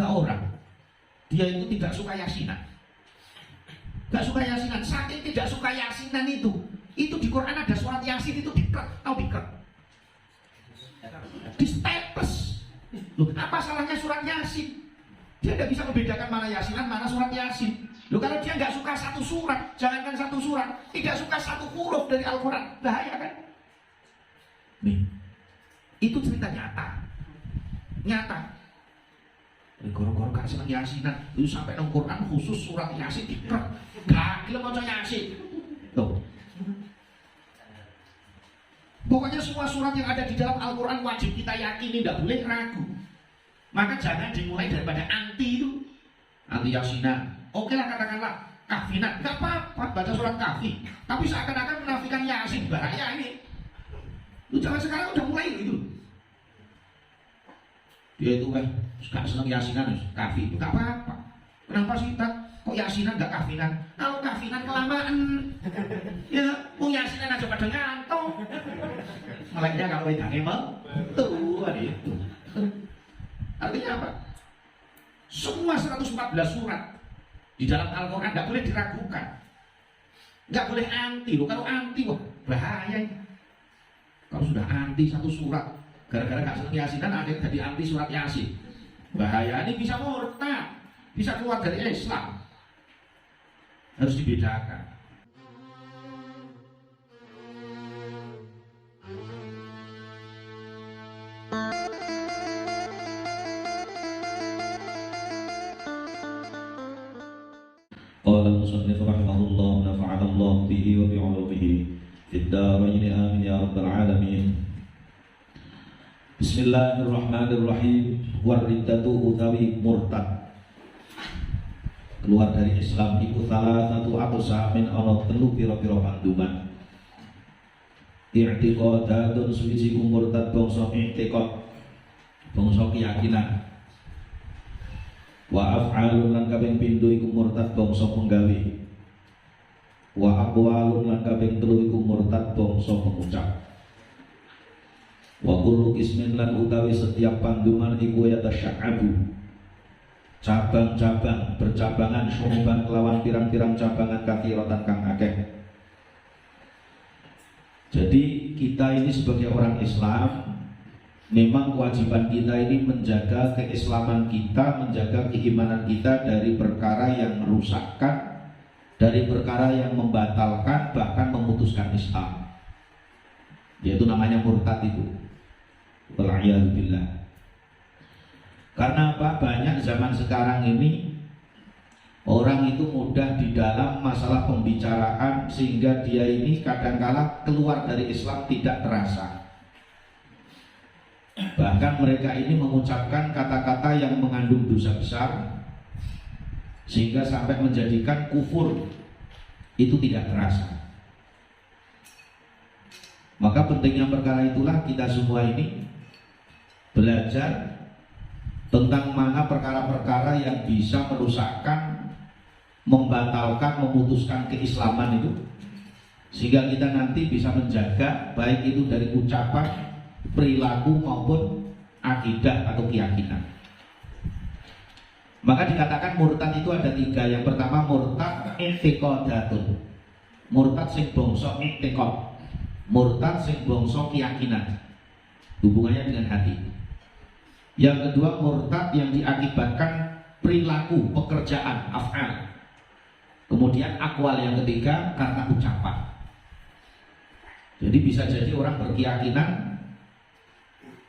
ada orang dia itu tidak suka yasinan. Gak suka yasinan, saking tidak suka yasinan itu di Quran ada surat yasin itu dikrek, tahu dikrek, di staples. Loh, apa salahnya surat yasin? Dia tidak bisa membedakan mana yasinan, mana surat yasin. Loh, kalau dia nggak suka satu surat, jangankan satu surat, tidak suka satu huruf dari Al-Quran, bahaya kan? Nih, itu cerita nyata. Goro-goro gak seneng yasinan, itu sampai nang Quran khusus surat yasin dikrek, gak gelem maca yasin. Tuh. Pokoknya semua surat yang ada di dalam Al-Quran wajib kita yakini, tidak boleh ragu. Maka jangan dimulai daripada anti itu. Anti yasinan, oke lah katakanlah kafinat, gak apa-apa baca surat kafi, tapi seakan-akan menafikan yasin, bahaya ini. Lu jangan sekarang udah mulai itu. Dia itu kan gak seneng yasinan, kafi, gak apa-apa. Kenapa sih tak? Kok yasinan gak kafinan? Kalau kafinan kelamaan. Ya, mau yasinan aja pada ngantuk. Meleknya kalau tidak emang tuh itu. Artinya apa? Semua 114 surat di dalam Al-Quran gak boleh diragukan, gak boleh anti loh. Kalau anti wah bahaya. Kalau sudah anti satu surat gara-gara gak seneng yasinan, ada yang jadi anti surat yasin, bahaya. Ini bisa murtad, bisa keluar dari Islam. Harus dibedakan. Qala al-musannif rahimahullah nafa'ana Allah bihi wa bi'ulumihi fid dharain amin ya rabbal alamin. Bismillahirrahmanirrahim. War-riddatu utawi murtad, keluar dari Islam iku salah satu aqsamin ana telu pira-pira panduman. I'tiqadatun suwiji murtad bangsa i'tiqad, bangsa keyakinan. Wa af'alun lan kaping pindho iku murtad bangsa penggawe. Wa aqwalun lan kaping telu iku murtad bangsa pengucap. Wa kullu ismin lan utawi setiap panduman iku ya tasya'abu, cabang-cabang bercabangan syuban kelawan pirang-pirang cabangan kathiratan kang akeh. Jadi kita ini sebagai orang Islam, memang kewajiban kita ini menjaga keislaman kita, menjaga keimanan kita dari perkara yang merusakkan, dari perkara yang membatalkan, bahkan memutuskan Islam. Yaitu namanya murtad itu. Wal'iyadzubillah. Karena apa? Banyak zaman sekarang ini orang itu mudah di dalam masalah pembicaraan, sehingga dia ini kadangkala keluar dari Islam tidak terasa. Bahkan mereka ini mengucapkan kata-kata yang mengandung dosa besar, sehingga sampai menjadikan kufur itu tidak terasa. Maka pentingnya perkara itulah kita semua ini belajar tentang mana perkara-perkara yang bisa merusakkan, membatalkan, memutuskan keislaman itu, sehingga kita nanti bisa menjaga baik itu dari ucapan, perilaku maupun akidah atau keyakinan. Maka dikatakan murtad itu ada tiga. Yang pertama murtad i'tiqadatun, murtad sing bangsa i'tiqad, murtad sing bangsa keyakinan, hubungannya dengan hati. Yang kedua murtad yang diakibatkan perilaku, pekerjaan, af'al. Kemudian akwal yang ketiga karena ucapan. Jadi bisa jadi orang berkeyakinan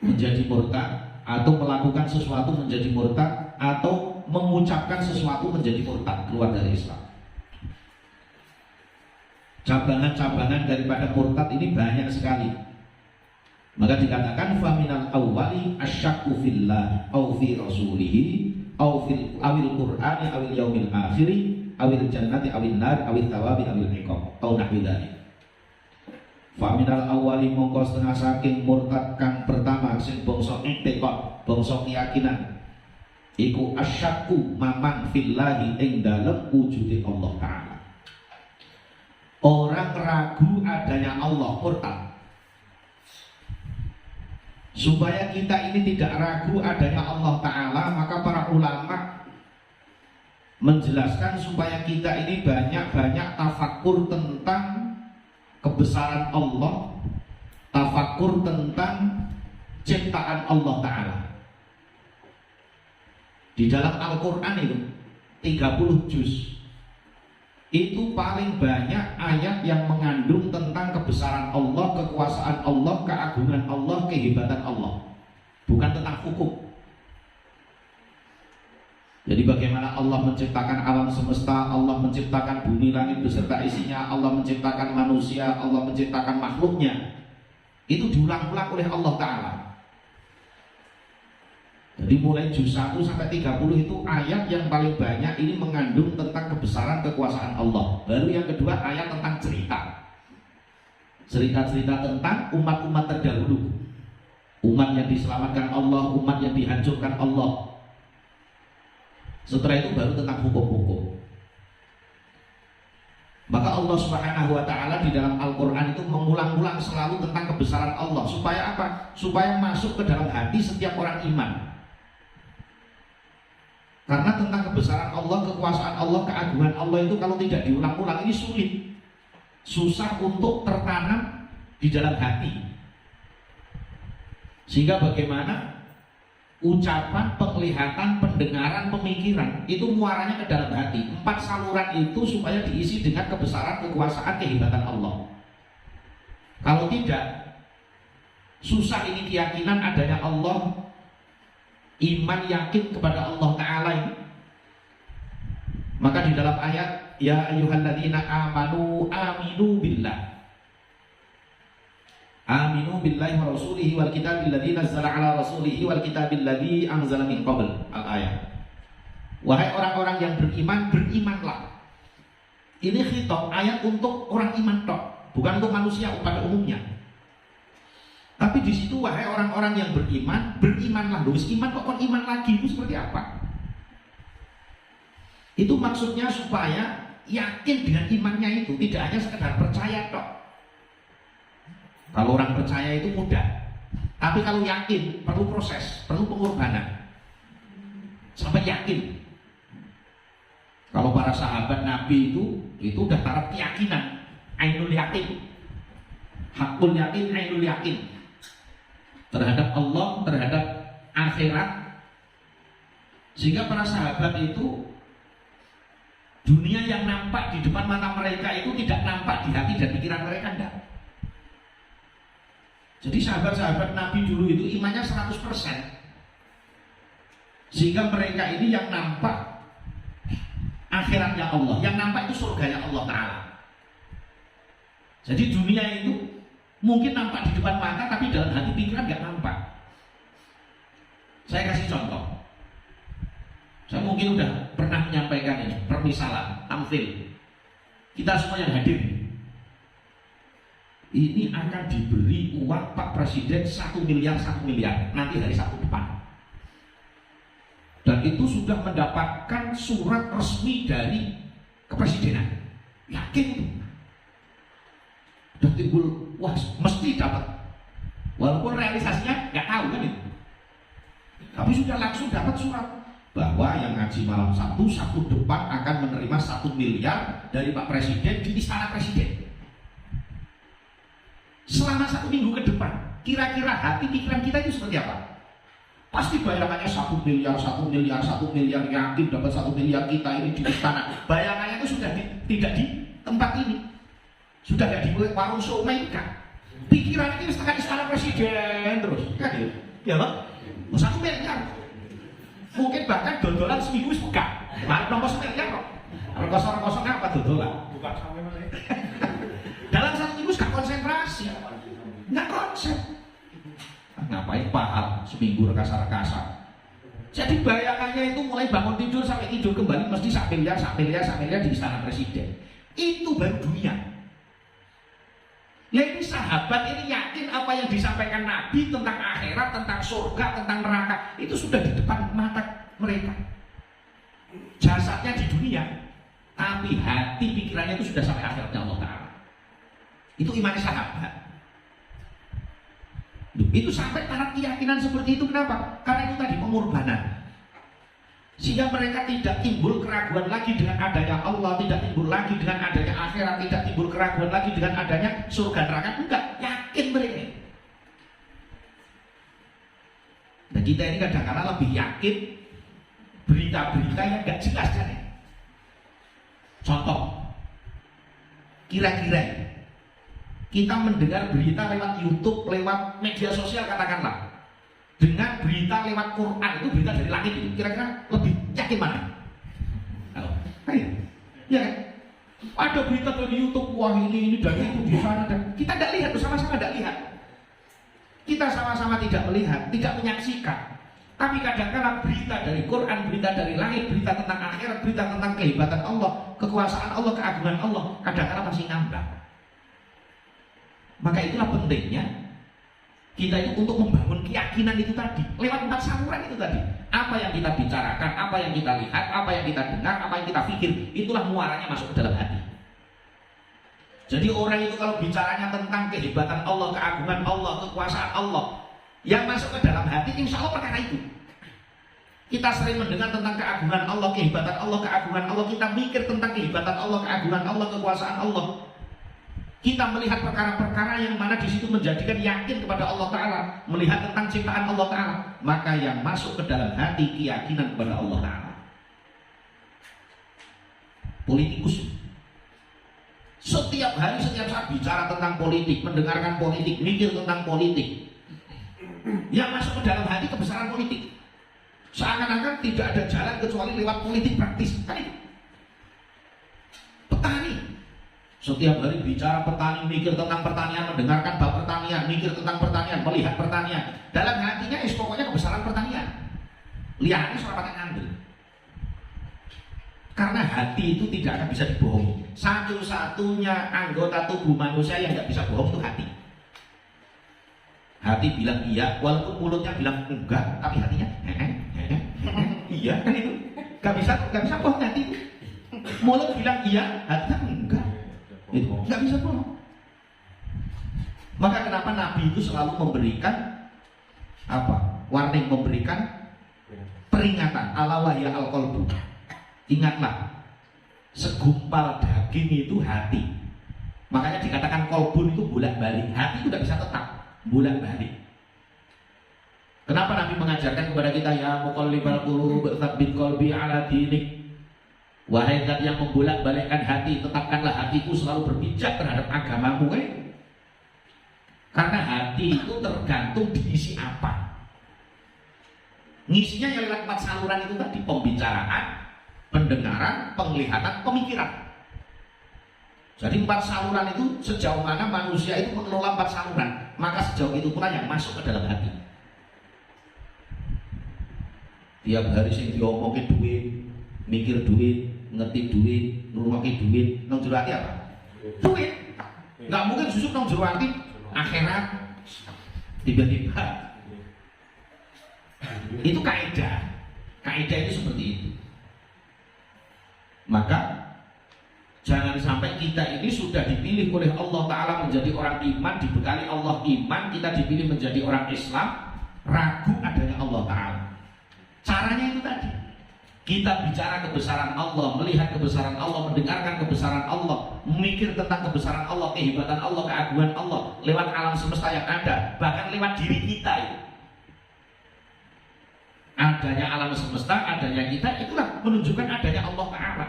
menjadi murtad, atau melakukan sesuatu menjadi murtad, atau mengucapkan sesuatu menjadi murtad, keluar dari Islam. Cabangan-cabangan daripada murtad ini banyak sekali. Maka dikatakan faminal awwali asyakku fillah au fi rasulihi au fil awil qur'ani awil yaumil akhiri awil jannati awil nar awil tawabi awil iqab au nahwi dzalik. Faminal awwali mongko setengah saking murtad kang pertama sing bangsa i'tiqad, bangsa keyakinan, iku asyakku mamang fillahi ing dalem wujude Allah Ta'ala. Orang ragu adanya Allah, murtad. Supaya kita ini tidak ragu adanya Allah Ta'ala, maka para ulama menjelaskan supaya kita ini banyak-banyak tafakur tentang kebesaran Allah, tafakur tentang ciptaan Allah Ta'ala. Di dalam Al-Quran itu 30 juz, itu paling banyak ayat yang mengandung tentang kebesaran Allah, kekuasaan Allah, keagungan Allah, kehebatan Allah, bukan tentang hukum. Jadi bagaimana Allah menciptakan alam semesta, Allah menciptakan bumi langit beserta isinya, Allah menciptakan manusia, Allah menciptakan makhluknya, itu diulang-ulang oleh Allah Ta'ala. Jadi mulai juz 1 sampai 30 itu ayat yang paling banyak ini mengandung tentang kebesaran kekuasaan Allah. Baru yang kedua ayat tentang cerita-cerita tentang umat-umat terdahulu, umat yang diselamatkan Allah, umat yang dihancurkan Allah. Setelah itu baru tentang hukum-hukum. Maka Allah Subhanahu wa Ta'ala di dalam Al-Quran itu mengulang-ulang selalu tentang kebesaran Allah. Supaya apa? Supaya masuk ke dalam hati setiap orang iman. Karena tentang kebesaran Allah, kekuasaan Allah, keagungan Allah itu kalau tidak diulang-ulang ini sulit, susah untuk tertanam di dalam hati. Sehingga bagaimana ucapan, penglihatan, pendengaran, pemikiran itu muaranya ke dalam hati. 4 saluran itu supaya diisi dengan kebesaran, kekuasaan, kehebatan Allah. Kalau tidak, susah ini keyakinan adanya Allah, iman yakin kepada Allah Ta'ala ini. Maka di dalam ayat ya ayyuhalladzina amanu aminu billah, aminu billahi wa rasulihi wal kitabil ladzi nazzala ala rasulihi wal kitabil ladzi anzala min qabl. Al-ayat. Wahai orang-orang yang beriman, berimanlah. Ini khitab ayat untuk orang iman tok, bukan untuk manusia pada umumnya. Tapi di situ wahai orang-orang yang beriman, berimanlah. Terus iman kok kon iman lagi itu seperti apa? Itu maksudnya supaya yakin dengan imannya itu, tidak hanya sekedar percaya tok. Kalau orang percaya itu mudah, tapi kalau yakin perlu proses, perlu pengorbanan sampai yakin. Kalau para sahabat Nabi itu udah taraf keyakinan, ainul yakin, hakul yakin, ainul yakin terhadap Allah, terhadap akhirat. Sehingga para sahabat itu dunia yang nampak di depan mata mereka itu tidak nampak di hati dan pikiran mereka, enggak. Jadi sahabat-sahabat Nabi dulu itu imannya 100%. Sehingga mereka ini yang nampak akhiratnya Allah, yang nampak itu surganya Allah Ta'ala. Jadi dunia itu mungkin nampak di depan mata, tapi dalam hati pikiran nggak nampak. Saya kasih contoh. Saya mungkin udah pernah menyampaikan ini, permisalan, tamthil. Kita semua yang hadir ini akan diberi uang Pak Presiden 1 miliar nanti hari Sabtu depan. Dan itu sudah mendapatkan surat resmi dari kepresidenan. Yakin itu. Udah timbul, wah mesti dapat. Walaupun realisasinya nggak tahu kan itu. Tapi sudah langsung dapat surat bahwa yang ngaji malam Sabtu depan akan menerima 1 miliar dari Pak Presiden di Istana Presiden. Selama 1 minggu ke depan, kira-kira hati pikiran kita itu seperti apa? Pasti bayangannya 1 miliar, yakin dapat 1 miliar kita ini di istana. Bayangannya itu sudah tidak di tempat ini, sudah tidak di warung somai kan? Pikiran ini setengah Istana Presiden terus, kan? Ya Pak, 1 miliar. Mungkin bahkan dodolan seminggu buka. Malah nomor 1 miliar kok. Kosong apa dodolan? Buka sampai mana? Dalam 1 minggu gak konsentrasi, nggak konsep. Ngapain paham seminggu rekasa-rekasa. Jadi bayangannya itu mulai bangun tidur sampai tidur kembali mesti 1 miliar di Istana Presiden. Itu baru dunia. Ya ini sahabat ini yakin apa yang disampaikan Nabi tentang akhirat, tentang surga, tentang neraka itu sudah di depan mata mereka. Jasadnya di dunia, tapi hati pikirannya itu sudah sampai akhiratnya Allah Ta'ala. Itu iman sahabat. Itu sampai taraf keyakinan seperti itu. Kenapa? Karena itu tadi pengorbanan. Sehingga mereka tidak timbul keraguan lagi dengan adanya Allah, tidak timbul lagi dengan adanya akhirat, tidak timbul keraguan lagi dengan adanya surga neraka. Enggak, yakin mereka. Dan kita ini kadang-kadang lebih yakin berita-berita yang gak jelas kan. Contoh, kira-kira kita mendengar berita lewat YouTube, lewat media sosial katakanlah, dengan berita lewat Quran, itu berita dari langit itu, kira-kira lebih yakin mana? Ayo, ya kan? Ada berita dari YouTube, wah ini dari itu di sana, dan kita tidak lihat bersama-sama, tidak lihat. Kita sama-sama tidak melihat, tidak menyaksikan. Tapi kadang-kadang berita dari Quran, berita dari langit, berita tentang akhirat, berita tentang kehebatan Allah, kekuasaan Allah, keagungan Allah, kadang-kadang masih ngambang. Maka itulah pentingnya kita itu untuk membangun keyakinan itu tadi lewat 4 saluran itu tadi. Apa yang kita bicarakan, apa yang kita lihat, apa yang kita dengar, apa yang kita pikir, itulah muaranya masuk ke dalam hati. Jadi orang itu kalau bicaranya tentang kehebatan Allah, keagungan Allah, kekuasaan Allah, yang masuk ke dalam hati insya Allah perkara itu. Kita sering mendengar tentang keagungan Allah, kehebatan Allah, keagungan Allah, kita mikir tentang kehebatan Allah, keagungan Allah, kekuasaan Allah. Kita melihat perkara-perkara yang mana di situ menjadikan yakin kepada Allah Ta'ala, melihat tentang ciptaan Allah Ta'ala, maka yang masuk ke dalam hati keyakinan kepada Allah Ta'ala. Politikus setiap hari, setiap saat bicara tentang politik, mendengarkan politik, mikir tentang politik, yang masuk ke dalam hati kebesaran politik. Seakan-akan tidak ada jalan kecuali lewat politik praktis. Kan itu. Petani setiap hari bicara petani, mikir tentang pertanian, mendengarkan bab pertanian, mikir tentang pertanian, melihat pertanian. Dalam hatinya pokoknya kebesaran pertanian. Lihatnya selapatnya ngambil. Karena hati itu tidak akan bisa dibohongi. Satu-satunya anggota tubuh manusia yang tidak bisa bohong itu hati. Hati bilang iya, walaupun mulutnya bilang enggak, tapi hatinya iya kan itu. Gak bisa bohong hati. Mulut bilang iya, hatinya enggak. Itu nggak bisa bohong. Maka kenapa Nabi itu selalu memberikan apa? Warning, memberikan peringatan. Ala wahya al-qalbu. Ingatlah, segumpal daging itu hati. Makanya dikatakan kolbun itu bolak-balik. Hati itu tidak bisa tetap, bolak-balik. Kenapa Nabi mengajarkan kepada kita ya muqallibal qulub tsabbit qalbi ala dinik. Wahai zat yang membolak-balikkan hati, tetapkanlah hatiku selalu berpijak terhadap agamamu. Karena hati itu tergantung diisi apa. Ngisinya yang lewat 4 saluran itu tadi, pembicaraan, pendengaran, penglihatan, pemikiran. Jadi 4 saluran itu sejauh mana manusia itu mengelola 4 saluran, maka sejauh itu pula yang masuk ke dalam hati. Tiap hari sing diomongin duit, mikir duit, ngerti duit, ngrungokke duit, nang jero ati apa? Duit. Enggak mungkin susuk nang jero ati akhirat tiba-tiba. Itu kaidah. Kaidah itu seperti itu. Maka jangan sampai kita ini sudah dipilih oleh Allah Ta'ala menjadi orang iman, dibekali Allah iman, kita dipilih menjadi orang Islam, ragu adanya Allah Ta'ala. Caranya itu tadi, kita bicara kebesaran Allah, melihat kebesaran Allah, mendengarkan kebesaran Allah, memikir tentang kebesaran Allah, kehebatan Allah, keagungan Allah lewat alam semesta yang ada, bahkan lewat diri kita itu. Adanya alam semesta, adanya kita, itulah menunjukkan adanya Allah Ta'ala.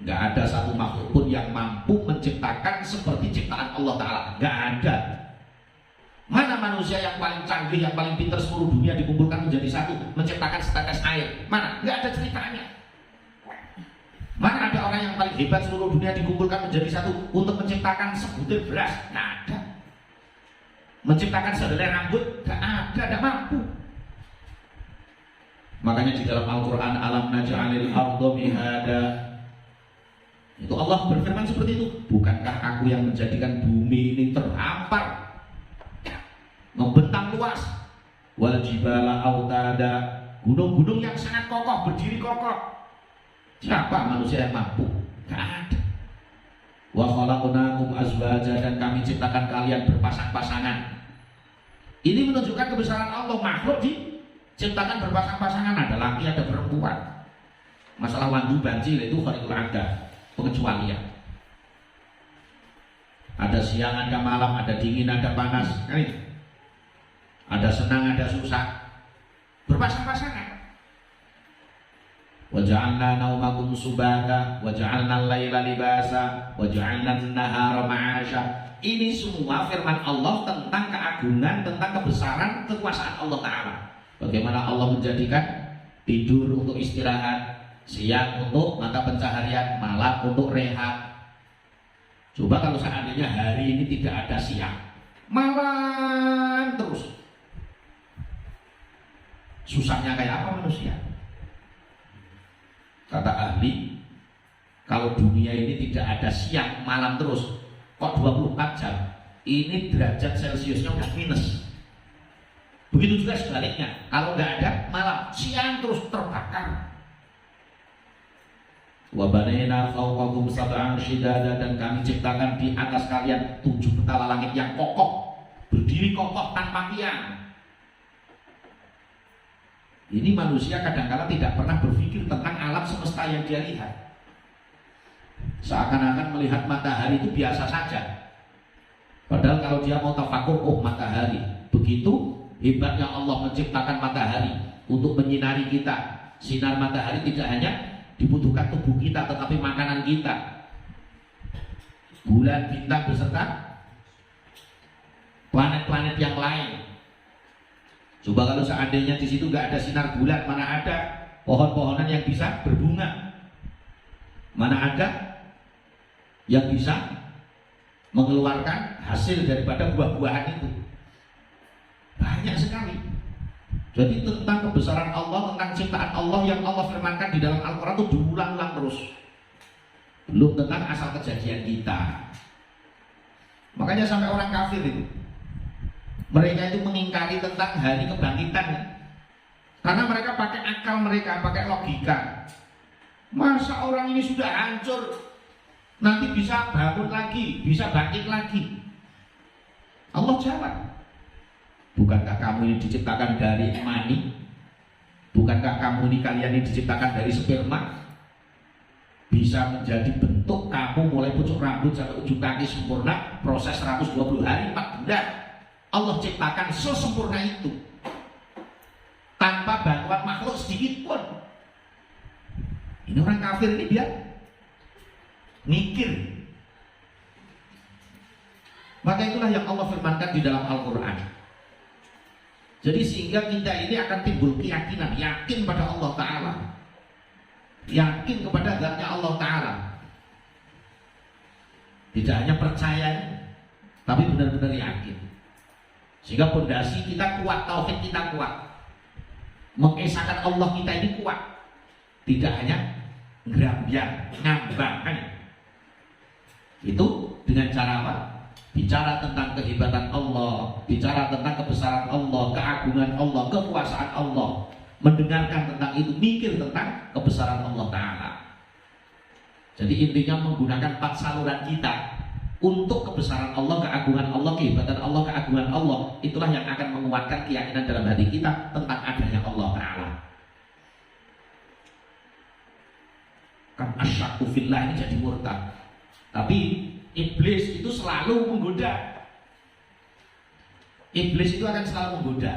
Nggak ada satu makhluk pun yang mampu menciptakan seperti ciptaan Allah Ta'ala. Nggak ada. Mana manusia yang paling canggih, yang paling pintar seluruh dunia dikumpulkan menjadi satu, menciptakan setetes air? Mana? Nggak ada ceritanya. Mana ada orang yang paling hebat seluruh dunia dikumpulkan menjadi satu untuk menciptakan sebutir beras? Nggak ada. Menciptakan sehelai rambut? Nggak ada, nggak mampu. Makanya di dalam Al-Quran, alam naj'alil arda mihada, itu Allah berfirman seperti itu. Bukankah aku yang menjadikan bumi ini terhampar, membentang luas, wal jibala autada, gunung-gunung yang sangat kokoh, berdiri kokoh. Siapa manusia yang mampu? Gak ada. Wa khalaqnakum azwaja, dan kami ciptakan kalian berpasang-pasangan. Ini menunjukkan kebesaran Allah. Makhluk Ciptakan berpasang-pasangan, ada laki ada perempuan. Masalah wandu banjir itu kharikul ada, pengecualian. Ada siang, ada malam, ada dingin, ada panas, kan itu. Ada senang, ada susah. Berpasang-pasangan. Wa ja'alna naumakum subata wa ja'alna al-laila libasa wa ja'alna an-nahara ma'asha. Ini semua firman Allah tentang keagungan, tentang kebesaran, kekuasaan Allah Ta'ala. Bagaimana Allah menjadikan tidur untuk istirahat, siang untuk mata pencaharian, malam untuk rehat. Coba kalau seandainya hari ini tidak ada siang, malam terus, susahnya kayak apa manusia? Kata ahli, kalau dunia ini tidak ada siang, malam terus, kok 24 jam, ini derajat Celciusnya udah minus. Begitu juga sebaliknya, kalau nggak ada malam, siang terus terbakar. Wa banayna fawqakum sab'an shidada, dan kami ciptakan di atas kalian 7 petala langit yang kokoh, berdiri kokoh tanpa tiang. Ini manusia kadang-kala tidak pernah berpikir tentang alam semesta yang dia lihat. Seakan-akan melihat matahari itu biasa saja. Padahal kalau dia mau tafakur, oh matahari, begitu hebatnya Allah menciptakan matahari untuk menyinari kita. Sinar matahari tidak hanya dibutuhkan tubuh kita, tetapi makanan kita. Bulan, bintang beserta planet-planet yang lain. Coba kalau seandainya di situ nggak ada sinar bulan, mana ada pohon-pohonan yang bisa berbunga, mana ada yang bisa mengeluarkan hasil daripada buah-buahan itu. Banyak sekali. Jadi tentang kebesaran Allah, tentang ciptaan Allah yang Allah firmankan di dalam Al-Quran itu diulang-ulang terus. Belum tentang asal kejadian kita. Makanya sampai orang kafir itu, mereka itu mengingkari tentang hari kebangkitan, karena mereka pakai akal mereka, pakai logika. Masa orang ini sudah hancur, nanti bisa bangun lagi, bisa bangkit lagi? Allah jawab, bukankah kamu ini diciptakan dari mani? Bukankah kamu ini, kalian ini diciptakan dari sperma? Bisa menjadi bentuk kamu mulai pucuk rambut sampai ujung kaki sempurna, proses 120 hari 4 bulan. Allah ciptakan sesempurna itu, tanpa bantuan makhluk sedikit pun. Ini orang kafir ini dia mikir. Maka itulah yang Allah firmankan di dalam Al-Quran. Jadi sehingga kita ini akan timbul keyakinan, yakin pada Allah Ta'ala, yakin kepada zatnya Allah Ta'ala. Tidak hanya percaya, tapi benar-benar yakin. Sehingga fondasi kita kuat, tauhid kita kuat, mengesahkan Allah kita ini kuat. Tidak hanya ngerambian, ngambang kan? Itu dengan cara apa? Bicara tentang kehebatan Allah, bicara tentang kebesaran Allah, keagungan Allah, kekuasaan Allah, mendengarkan tentang itu, mikir tentang kebesaran Allah Ta'ala. Jadi intinya menggunakan 4 saluran kita untuk kebesaran Allah, keagungan Allah, kehebatan Allah, keagungan Allah. Itulah yang akan menguatkan keyakinan dalam hati kita tentang adanya Allah Ta'ala. Kan asyakku fillah ini jadi murtad. Tapi iblis itu selalu menggoda. Iblis itu akan selalu menggoda.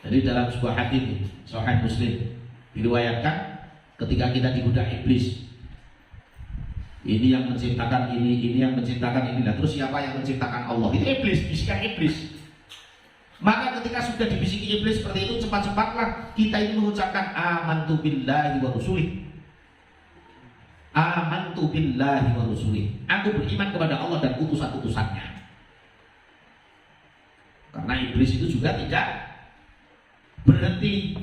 Jadi dalam sebuah hadis Sahih Muslim diriwayatkan, ketika kita digoda iblis, ini yang menciptakan ini yang menciptakan ini. Nah, terus siapa yang menciptakan Allah? Itu iblis, bisikan iblis. Maka ketika sudah dibisiki iblis seperti itu, cepat-cepatlah kita ini mengucapkan amantu billahi wa rusulih. Amantu billahi wa rusulih. Aku beriman kepada Allah dan utusan-utusannya. Karena iblis itu juga tidak berhenti,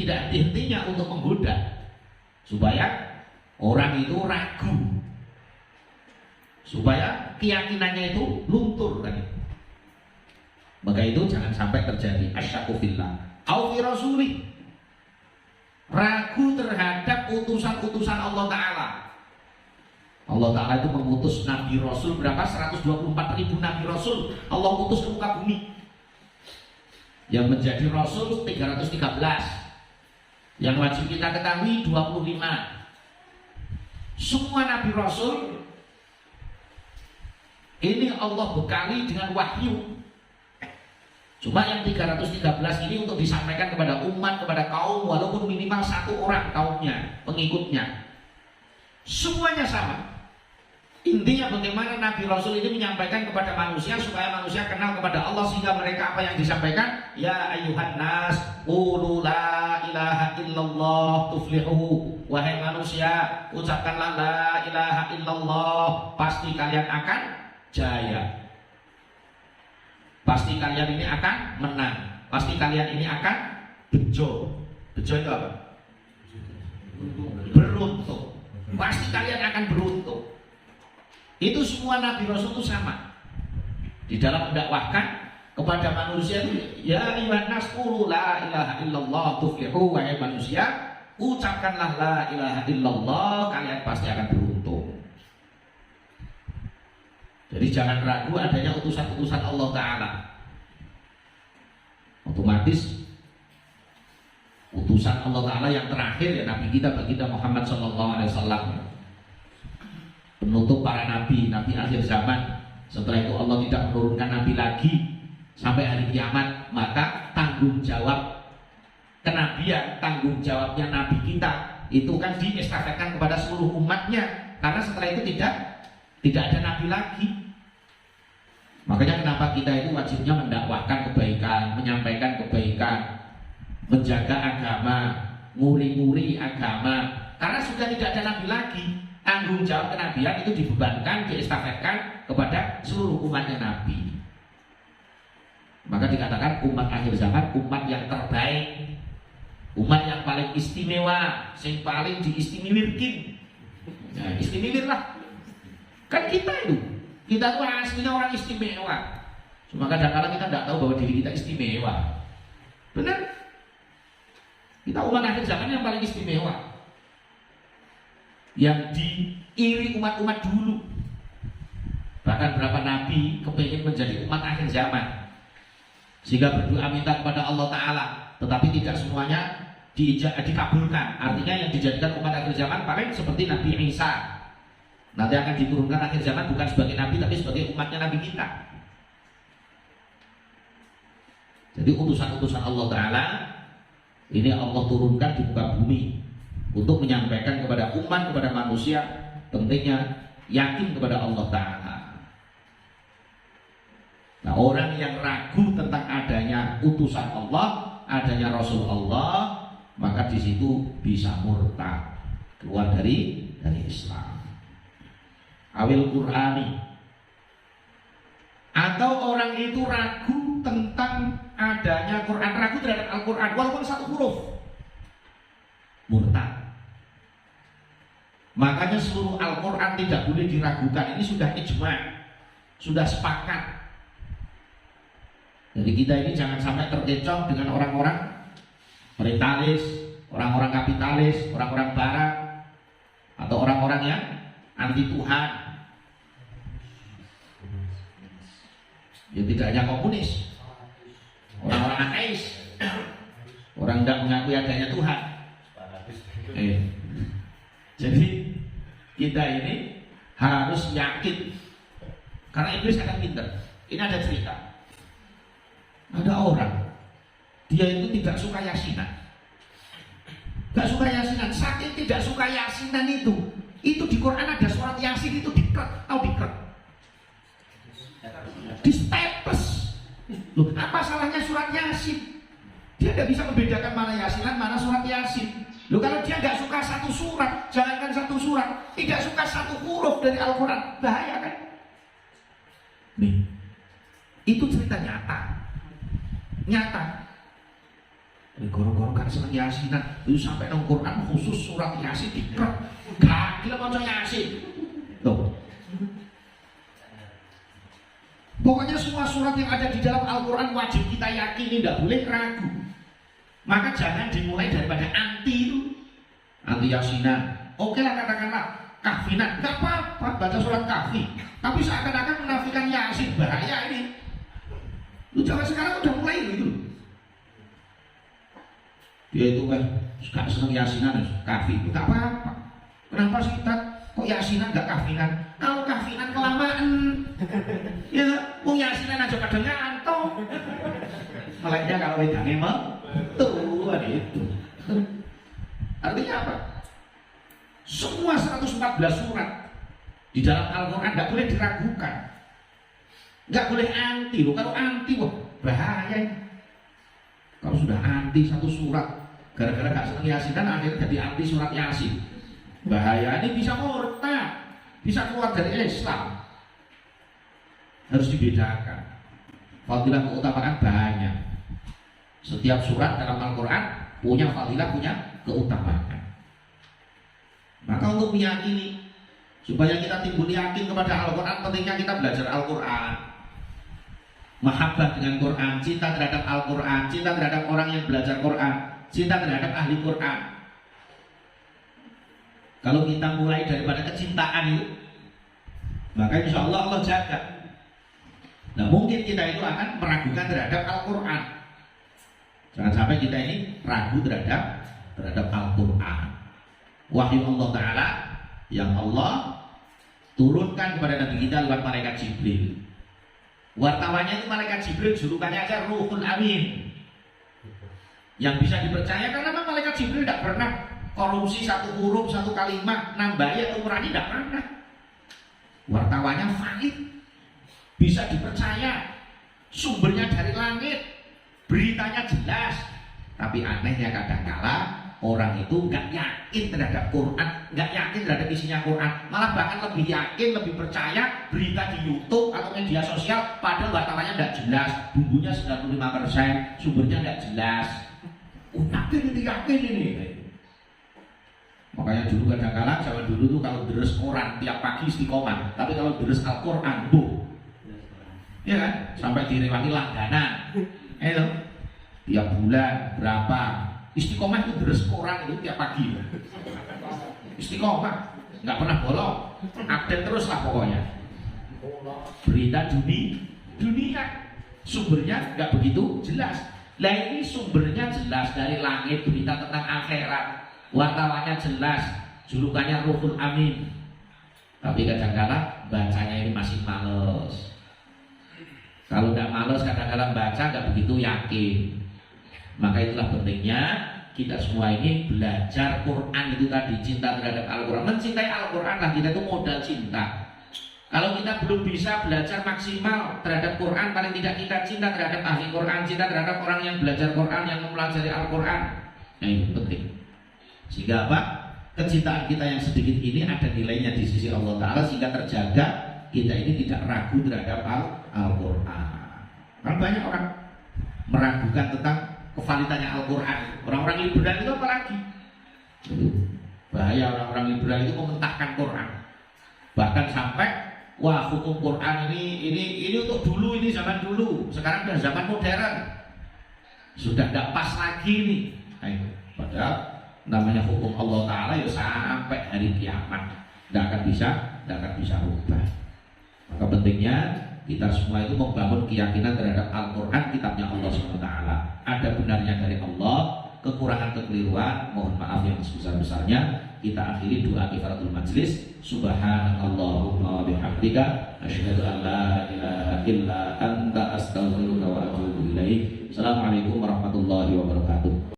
tidak henti-hentinya untuk menggoda supaya orang itu ragu, supaya keyakinannya itu luntur kan. Maka itu jangan sampai terjadi asyakku fillah au fi rasulih, ragu terhadap utusan-utusan Allah Ta'ala. Allah Ta'ala itu mengutus Nabi Rasul berapa? 124.000 Nabi Rasul Allah utus ke muka bumi. Yang menjadi Rasul 313. Yang wajib kita ketahui 25. Semua Nabi Rasul ini Allah bekali dengan wahyu. Cuma yang 313 ini untuk disampaikan kepada umat, kepada kaum, walaupun minimal satu orang kaumnya, pengikutnya. Semuanya sama. Intinya bagaimana Nabi Rasul ini menyampaikan kepada manusia supaya manusia kenal kepada Allah, sehingga mereka apa yang disampaikan, ya ayyuhan nas qulu la ilaha illallah tuflihu. Wahai manusia, ucapkanlah la ilaha illallah, pasti kalian akan jaya. Pasti kalian ini akan menang. Pasti kalian ini akan bejo. Bejo itu apa? Beruntung. Pasti kalian akan beruntung. Itu semua Nabi Rasul itu sama. Di dalam mendakwahkan kepada manusia itu, ya ayyuhan nas qulu la ilaha illallah tuflihu. Wahai manusia, ucapkanlah la ilaha illallah, kalian pasti akan beruntung. Jadi jangan ragu adanya utusan-utusan Allah Ta'ala. Otomatis utusan Allah Ta'ala yang terakhir ya Nabi kita, baginda Muhammad SAW, penutup para nabi, nabi akhir zaman. Setelah itu Allah tidak menurunkan nabi lagi sampai hari kiamat. Maka tanggung jawab kenabian, tanggung jawabnya nabi kita itu kan diestafetkan kepada seluruh umatnya. Karena setelah itu tidak ada nabi lagi. Makanya kenapa kita itu wajibnya mendakwahkan kebaikan, menyampaikan kebaikan, menjaga agama, nguri-nguri agama. Karena sudah tidak ada nabi lagi. Tanggung jawab kenabian itu dibebankan, diestafetkan kepada seluruh umatnya nabi. Maka dikatakan umat akhir zaman, umat yang terbaik, umat yang paling istimewa, yang paling diistimewirkin. Nah, istimewir lah. Kan kita itu, kita tuh aslinya orang istimewa. Cuma kadang-kadang kita tidak tahu bahwa diri kita istimewa. Benar? Kita umat akhir zaman yang paling istimewa, yang diiri umat-umat dulu. Bahkan berapa nabi kepingin menjadi umat akhir zaman, sehingga berdoa minta kepada Allah Ta'ala, tetapi tidak semuanya dikabulkan. Artinya yang dijadikan umat akhir zaman paling seperti Nabi Isa. Nanti akan diturunkan akhir zaman bukan sebagai nabi, tapi sebagai umatnya nabi kita. Jadi utusan-utusan Allah Ta'ala ini Allah turunkan di muka bumi untuk menyampaikan kepada umat, kepada manusia pentingnya yakin kepada Allah Ta'ala. Nah, orang yang ragu tentang adanya utusan Allah, adanya Rasul Allah, maka di situ bisa murtad, keluar dari Islam. Awil Qur'ani, atau orang itu ragu tentang adanya Quran, ragu terhadap Al-Quran walaupun satu huruf, murtad. Makanya seluruh Al-Quran tidak boleh diragukan. Ini sudah ijma', sudah sepakat. Jadi kita ini jangan sampai terkecoh dengan orang-orang orientalis, orang-orang kapitalis, orang-orang barat, atau orang-orang yang anti Tuhan. Ya tidak hanya komunis, orang-orang ateis, orang tidak mengakui adanya Tuhan. Jadi kita ini harus yakin, karena iblis akan pintar. Ini ada cerita, ada orang, dia itu tidak suka yasinan, gak suka yasinan. Saking tidak suka yasinan itu di Quran ada surat yasin itu dikrek, tahu dikrek, di staples. Loh, apa salahnya surat yasin? Dia tidak bisa membedakan mana yasinan, mana surat yasin. Loh, kalau dia nggak suka satu surat, jangankan satu surat, tidak suka satu huruf dari Al-Quran, bahaya kan? Nih, itu cerita nyata. Goro-goro kan seneng yasinan, itu sampai nang Quran khusus surat yasin dikrek, gak gila mau yasin. Loh, pokoknya semua surat yang ada di dalam Al-Quran wajib kita yakini, tidak boleh ragu. Maka jangan dimulai daripada anti itu, anti yasinan. Oke lah, katakanlah kahfinan, gak apa-apa baca surat kahfi, tapi seakan-akan menafikan yasin, bahaya ini. Lu jangan sekarang udah mulai gitu. Dia itu gak seneng yasinan, kafir. Gak apa-apa. Kenapa sih tak? Kok yasinan gak kafinan? Kalau kafinan kelamaan. Ya, mau yasinan aja kadang ngantuk. Meleknya kalau wedangnya mah tuh itu. Artinya apa? Semua 114 surat di dalam Al-Quran gak boleh diragukan. Gak boleh anti loh. Kalau anti wah bahaya ini. Kalau sudah anti satu surat gara-gara gak seneng yasinan akhirnya jadi anti surat yasin, bahaya. Ini bisa murtad, bisa keluar dari Islam. Harus dibedakan. Fadilah keutamaan banyak. Setiap surat dalam Al-Quran punya fadilah, punya keutamaan. Maka untuk meyakini supaya kita timbul yakin kepada Al-Quran, pentingnya kita belajar Al-Quran. Mahabbah dengan Quran, cinta terhadap Al-Quran, cinta terhadap orang yang belajar Quran, cinta terhadap ahli Quran. Kalau kita mulai daripada kecintaan itu, maka insya Allah Allah jaga. Nah mungkin kita itu akan meragukan terhadap Al-Quran. Jangan sampai kita ini ragu terhadap Al-Quran. Wahyu Allah Ta'ala yang Allah turunkan kepada Nabi kita lewat malaikat Jibril. Wartawannya itu malaikat Jibril, julukannya aja Ruhul Amin, yang bisa dipercaya karena memang malaikat Jibril tidak pernah korupsi satu huruf, satu kalimat, nambahi atau kurangi, tidak pernah. Wartawannya valid, bisa dipercaya, sumbernya dari langit, beritanya jelas. Tapi anehnya kadang-kala orang itu nggak yakin terhadap Quran, nggak yakin terhadap isinya Quran, malah bahkan lebih yakin, lebih percaya berita di YouTube atau media sosial, padahal wartawannya nggak jelas, bumbunya 95%, sumbernya nggak jelas. Yakin ini. Makanya dulu kadang-kala zaman dulu tuh kalau deres koran tiap pagi istiqomah, tapi kalau deres Al-Quran, ya kan, sampai direwangi langganan, itu tiap bulan berapa. Istiqomah itu deres koran itu tiap pagi. Istiqomah, nggak pernah bolong, update terus lah pokoknya. Berita dunia, sumbernya nggak begitu jelas. Lah ini sumbernya jelas dari langit, berita tentang akhirat, wartawannya jelas, julukannya Ruhul Amin. Tapi kadang-kala bacanya ini masih males. Kalau nggak males kadang-kala baca nggak begitu yakin. Maka itulah pentingnya kita semua ini belajar Quran itu tadi, cinta terhadap Al-Quran. Mencintai Al-Quran lah, kita itu modal cinta. Kalau kita belum bisa belajar maksimal terhadap Quran, paling tidak kita cinta terhadap ahli Quran, cinta terhadap orang yang belajar Quran, yang mempelajari Al-Quran. Nah itu penting. Sehingga apa? Kecintaan kita yang sedikit ini ada nilainya di sisi Allah Ta'ala, sehingga terjaga kita ini tidak ragu terhadap Al-Quran. Kan banyak orang meragukan tentang kevalitannya Al-Quran. Orang-orang liberal itu apa lagi? Bahaya orang-orang liberal itu mementahkan Quran. Bahkan sampai wah hukum Quran ini untuk dulu, ini zaman dulu. Sekarang sudah zaman modern. Sudah tidak pas lagi nih. Nah, padahal namanya hukum Allah Ta'ala ya sampai hari kiamat tidak akan bisa rubah. Maka pentingnya kita semua itu membangun keyakinan terhadap Al-Quran, kitabnya Allah SWT. Ada benarnya dari Allah, kekurangan kekeliruan mohon maaf yang sebesar-besarnya. Kita akhiri doa kifaratul majlis. Subhanallahumma wa bihamdika asyhadu an la ilaha illa anta astaghfiruka wa atubu ilaik. Assalamualaikum warahmatullahi wabarakatuh.